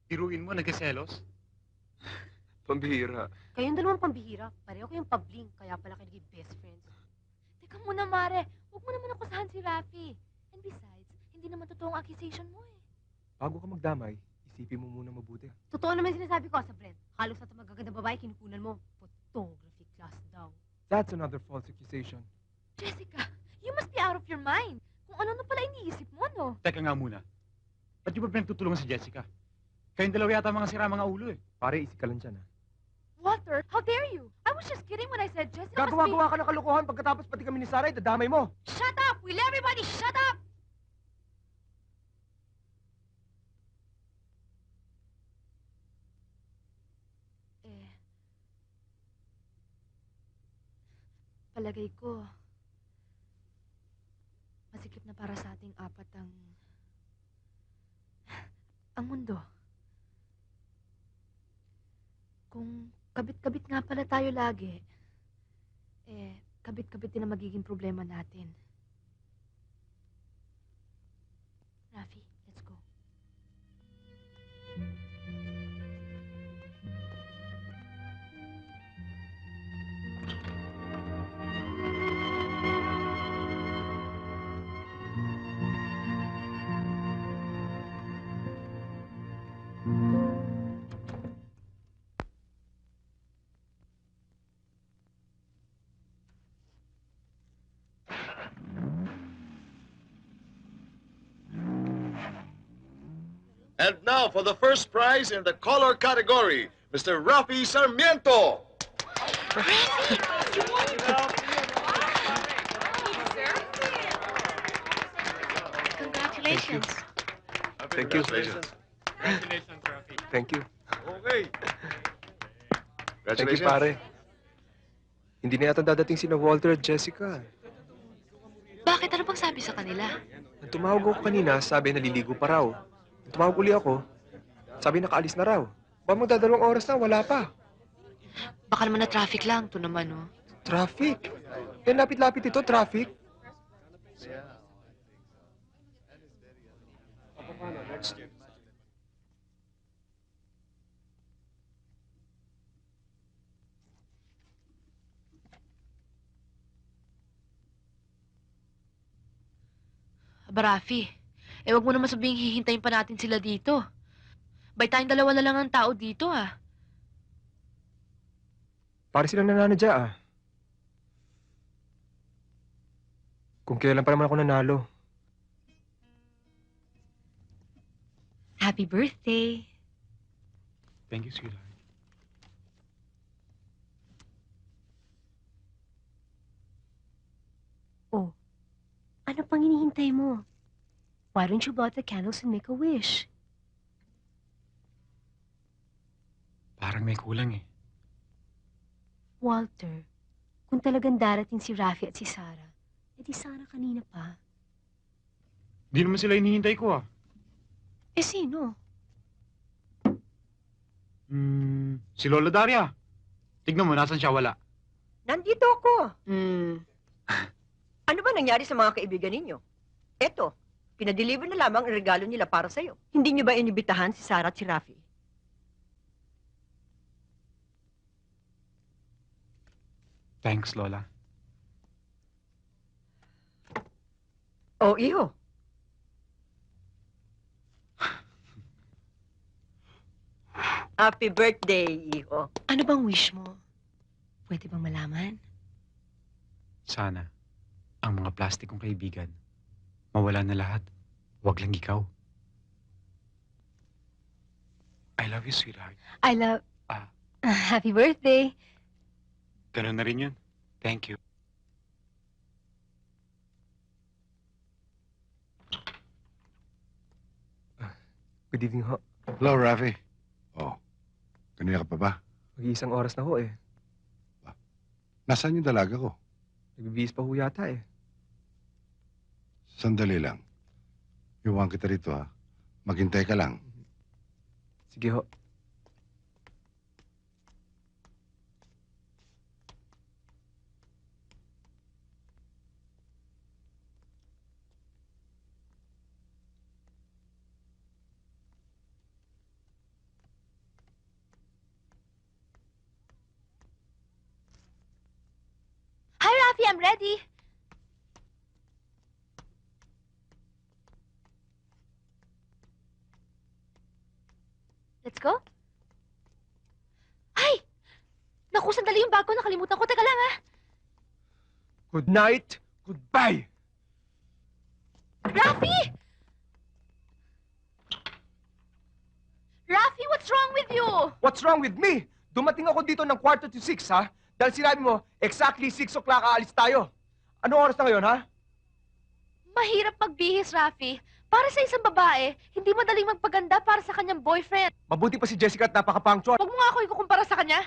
Biruin mo, nagkaselos? Pambihira. Kayong dalawang pambihira, pareho kayong pabling, kaya pala kayo naging best friends. Teka muna, Mare. Huwag mo naman akusahan si Rafi. And besides, hindi naman totoong accusation mo eh. Bago ka magdamay, isipin mo muna mabuti. Totoo naman sinasabi ko sa Brent. Halos sa magagandang babae kinukunan mo. Photography class daw. That's another false accusation. Jessica, you must be out of your mind. Kung ano pala iniisip mo, no? Teka nga muna. Ba't di ba pinagtutulungan si Jessica? Kayong dalawa yata mga sira mga ulo eh. Pare, isi ka lang dyan, ha? Walter, how dare you? I was just kidding when I said Jessica must be... Gagawa-gawa ka ng kalokohan pagkatapos pati kami ni Sarah, dadamay mo. Shut up! Will everybody shut up? Palagay ko, masikip na para sa ating apat ang mundo. Kung kabit-kabit nga pala tayo lagi, kabit-kabit din ang magiging problema natin. Rafi, let's go. And now for the first prize in the color category, Mr. Rafi Sarmiento. Congratulations. Thank you. Congratulations. Congratulations, Rafi. Thank you. Okay. Thank you, Congratulations. pare. Hindi na yata dadating sina Walter at Jessica. Bakit? Ano bang sabi sa kanila? Nang tumawag ako kanina, sabi naliligo pa raw. Nang tumawag uli ako, sabi nakaalis na raw. Ba magdadalawang oras na, wala pa. Baka naman na traffic lang. Ito naman, oh. Traffic. Yan, lapit-lapit ito, traffic. Aba, Rafi, wag mo naman sabihing hihintayin pa natin sila dito. Bay tayong dalawa na lang ang tao dito, ah. Pare silang nananadya, ah. Kung kailan pa naman ako nanalo. Happy birthday! Thank you, sweetheart. Oh, ano pang hinihintay mo? Why don't you blow out the candles and make a wish? Parang may kulang eh. Walter, kung talagang darating si Rafi at si Sarah, edi sana kanina pa. Di naman sila hinihintay ko ah. Eh sino? Si Lola Daria. Tignan mo, nasan siya wala. Nandito ako. Ano ba nangyari sa mga kaibigan ninyo? Eto, pinadeliver na lamang ang regalo nila para sa'yo. Hindi niyo ba inibitahan si Sarah at si Rafi? Thanks, Lola. Oh, iho. Happy birthday, iho. Ano bang wish mo? Pwede bang malaman? Sana, ang mga plastikong kaibigan, mawala na lahat. Huwag lang ikaw. I love you, sweetheart. I love... Ah. Happy birthday! Ganun na rin yun. Thank you. Good evening, ho. Hello, Rafi. Oh, kanina ka pa ba? Mag-iisang oras na ho, eh. Nasaan yung dalaga ko? Nagbibihis pa ho yata, eh. Sandali lang. Iwan kita rito, ha? Maghintay ka lang. Sige ho. I'm ready. Let's go. Ay! Naku, sandali yung bag ko. Nakalimutan ko. Teka lang, ha? Good night. Goodbye. Rafi! Rafi, what's wrong with you? What's wrong with me? Dumating ako dito ng 5:45, ha? Dahil sinabi mo, exactly 6 o'clock aalis tayo. Anong oras na ngayon, ha? Mahirap magbihis, Rafi. Para sa isang babae, hindi madaling magpaganda para sa kanyang boyfriend. Mabuti pa si Jessica at napaka-punctual. Huwag mo nga ako ikukumpara sa kanya.